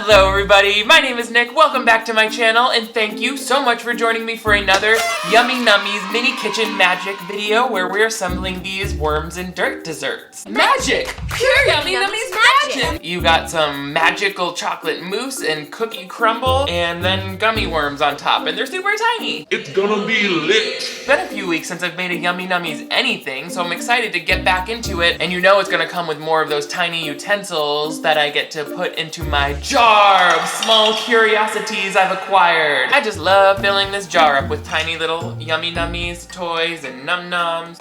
Hello everybody, my name is Nick, welcome back to my channel, and thank you so much for joining me for another Yummy Nummies mini kitchen magic video where we're assembling these worms and dirt desserts. Magic! Pure Yummy Nummies magic! You got some magical chocolate mousse and cookie crumble, and then gummy worms on top, and they're super tiny. It's gonna be lit! It's been a few weeks since I've made a Yummy Nummies anything, so I'm excited to get back into it, and you know it's gonna come with more of those tiny utensils that I get to put into my jar of small curiosities I've acquired. I just love filling this jar up with tiny little Yummy Nummies toys and num-nums.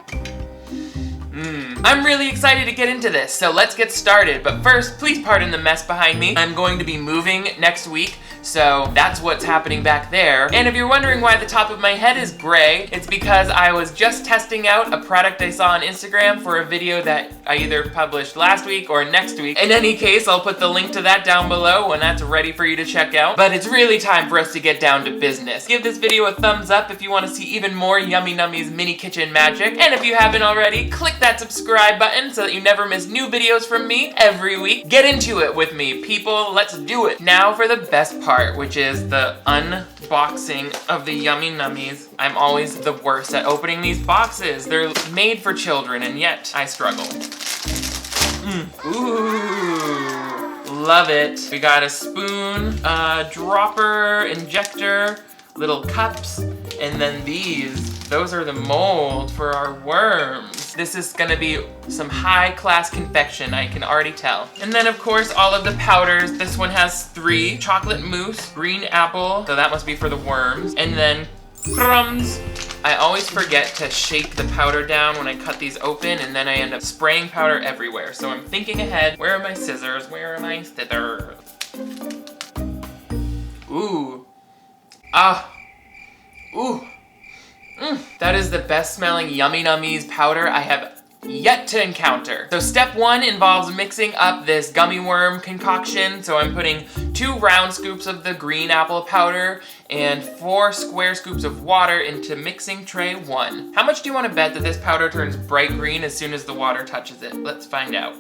I'm really excited to get into this, so let's get started. But first, please pardon the mess behind me. I'm going to be moving next week, so that's what's happening back there. And if you're wondering why the top of my head is gray, it's because I was just testing out a product I saw on Instagram for a video that I either published last week or next week. In any case, I'll put the link to that down below when that's ready for you to check out. But it's really time for us to get down to business. Give this video a thumbs up if you want to see even more Yummy Nummies mini kitchen magic. And if you haven't already, click that subscribe button so that you never miss new videos from me every week. Get into it with me, people. Let's do it. Now for the best part, which is the unboxing of the Yummy Nummies. I'm always the worst at opening these boxes. They're made for children, and yet I struggle. Ooh, love it. We got a spoon, dropper, injector, little cups, and then those are the mold for our worms. This is gonna be some high-class confection, I can already tell. And then, of course, all of the powders. This one has 3. Chocolate mousse, green apple, so that must be for the worms, and then crumbs. I always forget to shake the powder down when I cut these open, and then I end up spraying powder everywhere. So I'm thinking ahead. Where are my scissors? Where are my scissors? Ooh. Ooh. That is the best smelling Yummy Nummies powder I have yet to encounter. So step 1 involves mixing up this gummy worm concoction. So I'm putting 2 round scoops of the green apple powder and 4 square scoops of water into mixing tray 1. How much do you want to bet that this powder turns bright green as soon as the water touches it? Let's find out.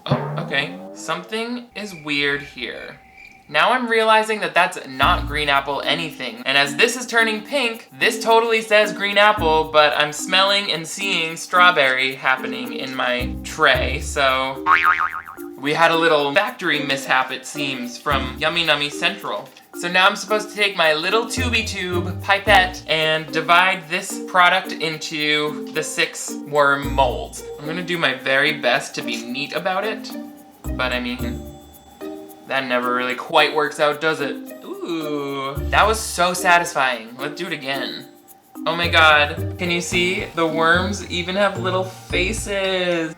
Oh, okay. Something is weird here. Now I'm realizing that that's not green apple anything. And as this is turning pink, this totally says green apple, but I'm smelling and seeing strawberry happening in my tray, so we had a little factory mishap, it seems, from Yummy Nummy Central. So now I'm supposed to take my little tubey tube pipette and divide this product into the 6 worm molds. I'm gonna do my very best to be neat about it, but I mean, that never really quite works out, does it? Ooh, that was so satisfying. Let's do it again. Oh my god, can you see? The worms even have little faces.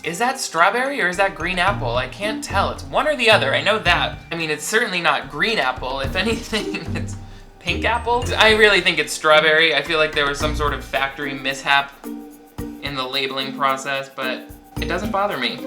Is that strawberry or is that green apple? I can't tell. It's one or the other, I know that. I mean, it's certainly not green apple. If anything, it's pink apple. I really think it's strawberry. I feel like there was some sort of factory mishap in the labeling process, but it doesn't bother me.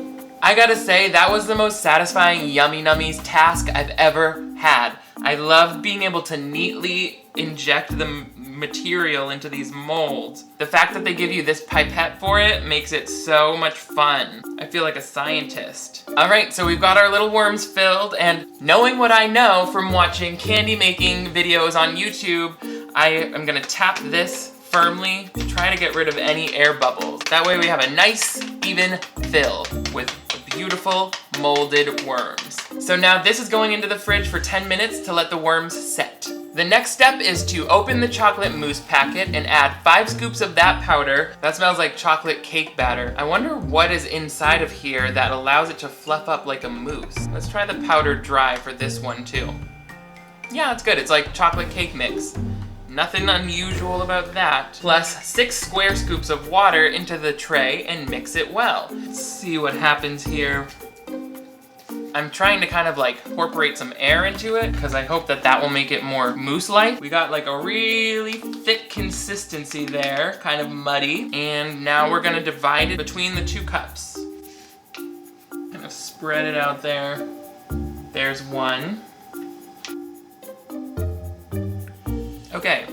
I gotta say, that was the most satisfying Yummy Nummies task I've ever had. I love being able to neatly inject the material into these molds. The fact that they give you this pipette for it makes it so much fun. I feel like a scientist. Alright, so we've got our little worms filled, and knowing what I know from watching candy making videos on YouTube, I am gonna tap this firmly to try to get rid of any air bubbles. That way we have a nice, even fill with beautiful molded worms. So now this is going into the fridge for 10 minutes to let the worms set. The next step is to open the chocolate mousse packet and add 5 scoops of that powder. That smells like chocolate cake batter. I wonder what is inside of here that allows it to fluff up like a mousse. Let's try the powder dry for this one too. Yeah, it's good. It's like chocolate cake mix. Nothing unusual about that. Plus 6 square scoops of water into the tray and mix it well. Let's see what happens here. I'm trying to kind of like incorporate some air into it because I hope that that will make it more mousse-like. We got like a really thick consistency there, kind of muddy. And now we're gonna divide it between the 2 cups. Kind of spread it out there. There's one. Okay.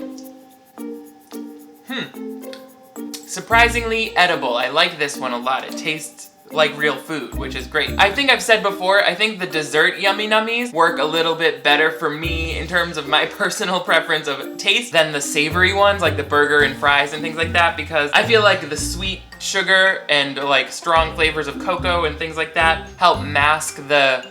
Surprisingly edible. I like this one a lot. It tastes like real food, which is great. I think I've said before, I think the dessert Yummy Nummies work a little bit better for me in terms of my personal preference of taste than the savory ones, like the burger and fries and things like that, because I feel like the sweet sugar and like strong flavors of cocoa and things like that help mask the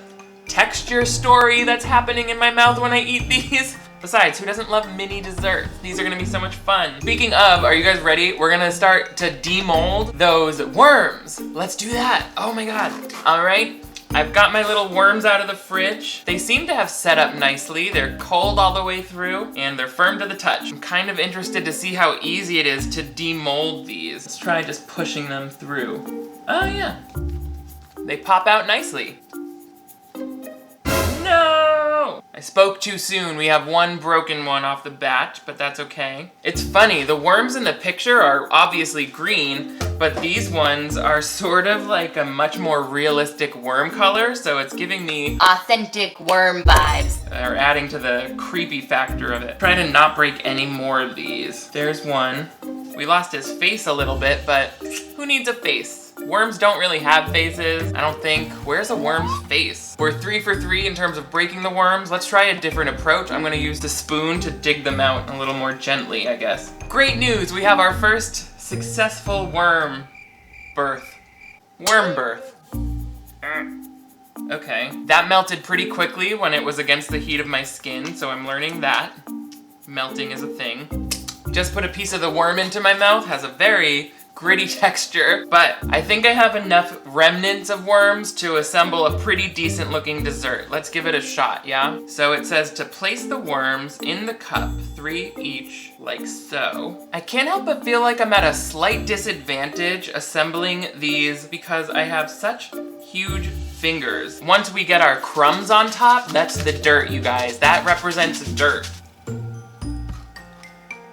texture story that's happening in my mouth when I eat these. Besides, who doesn't love mini desserts? These are gonna be so much fun. Speaking of, are you guys ready? We're gonna start to demold those worms. Let's do that. Oh my God. All right, I've got my little worms out of the fridge. They seem to have set up nicely. They're cold all the way through and they're firm to the touch. I'm kind of interested to see how easy it is to demold these. Let's try just pushing them through. Oh yeah, they pop out nicely. No! I spoke too soon. We have one broken one off the bat, but that's okay. It's funny, the worms in the picture are obviously green, but these ones are sort of like a much more realistic worm color, so it's giving me authentic worm vibes. Or adding to the creepy factor of it. Try to not break any more of these. There's one. We lost his face a little bit, but who needs a face? Worms don't really have faces, I don't think. Where's a worm's face? We're 3 for 3 in terms of breaking the worms. Let's try a different approach. I'm gonna use the spoon to dig them out a little more gently, I guess. Great news, we have our first successful worm birth. Worm birth. Okay, that melted pretty quickly when it was against the heat of my skin, so I'm learning that. Melting is a thing. Just put a piece of the worm into my mouth, has a very gritty texture, but I think I have enough remnants of worms to assemble a pretty decent looking dessert. Let's give it a shot, yeah? So it says to place the worms in the cup, 3 each, like so. I can't help but feel like I'm at a slight disadvantage assembling these because I have such huge fingers. Once we get our crumbs on top, that's the dirt, you guys. That represents dirt.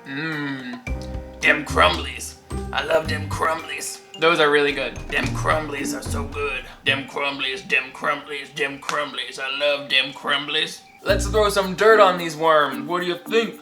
Dem crumblies. I love dem crumblies. Those are really good. Dem crumblies are so good. Dem crumblies, dem crumblies, dem crumblies. I love dem crumblies. Let's throw some dirt on these worms. What do you think?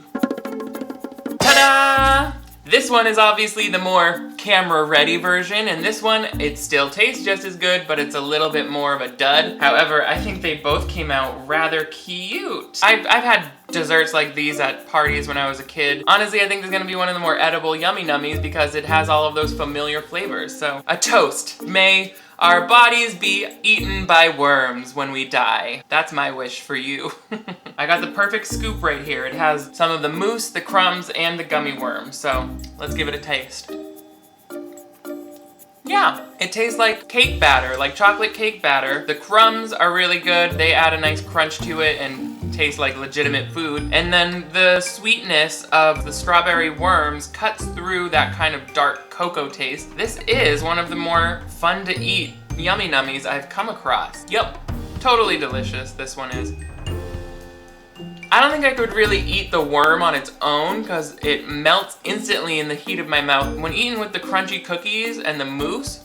Ta-da! This one is obviously the more camera-ready version, and this one, it still tastes just as good, but it's a little bit more of a dud. However, I think they both came out rather cute. I've had desserts like these at parties when I was a kid. Honestly, I think this is gonna be one of the more edible Yummy Nummies because it has all of those familiar flavors. So, a toast. May our bodies be eaten by worms when we die. That's my wish for you. I got the perfect scoop right here. It has some of the mousse, the crumbs, and the gummy worms. So, let's give it a taste. Yeah, it tastes like cake batter, like chocolate cake batter. The crumbs are really good. They add a nice crunch to it and taste like legitimate food. And then the sweetness of the strawberry worms cuts through that kind of dark cocoa taste. This is one of the more fun to eat Yummy Nummies I've come across. Yep, totally delicious, this one is. I don't think I could really eat the worm on its own because it melts instantly in the heat of my mouth. When eaten with the crunchy cookies and the mousse,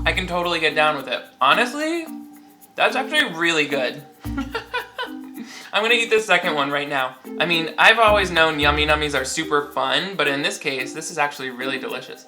I can totally get down with it. Honestly, that's actually really good. I'm gonna eat this second one right now. I mean, I've always known Yummy Nummies are super fun, but in this case, this is actually really delicious.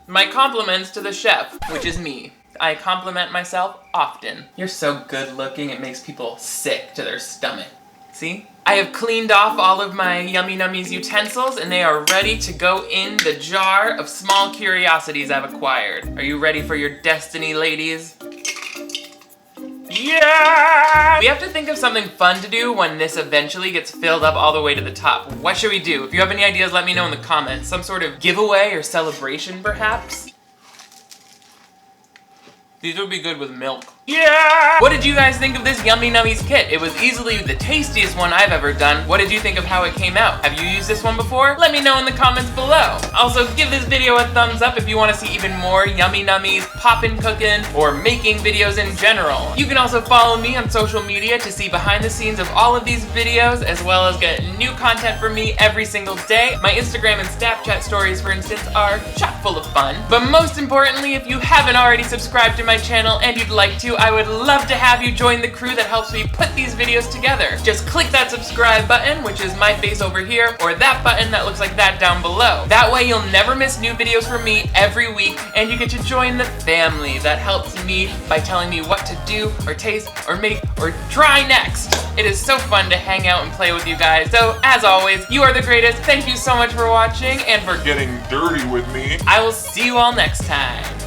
My compliments to the chef, which is me. I compliment myself often. You're so good looking, it makes people sick to their stomach. See? I have cleaned off all of my Yummy Nummies utensils and they are ready to go in the jar of small curiosities I've acquired. Are you ready for your destiny, ladies? Yeah! We have to think of something fun to do when this eventually gets filled up all the way to the top. What should we do? If you have any ideas, let me know in the comments. Some sort of giveaway or celebration, perhaps? These would be good with milk. Yeah! What did you guys think of this Yummy Nummies kit? It was easily the tastiest one I've ever done. What did you think of how it came out? Have you used this one before? Let me know in the comments below. Also, give this video a thumbs up if you want to see even more Yummy Nummies poppin' cooking or making videos in general. You can also follow me on social media to see behind the scenes of all of these videos as well as get new content from me every single day. My Instagram and Snapchat stories, for instance, are chock full of fun. But most importantly, if you haven't already subscribed to my channel and you'd like to, I would love to have you join the crew that helps me put these videos together. Just click that subscribe button, which is my face over here, or that button that looks like that down below. That way you'll never miss new videos from me every week, and you get to join the family that helps me by telling me what to do, or taste, or make, or try next. It is so fun to hang out and play with you guys. So, as always, you are the greatest. Thank you so much for watching and for Getting dirty with me. I will see you all next time.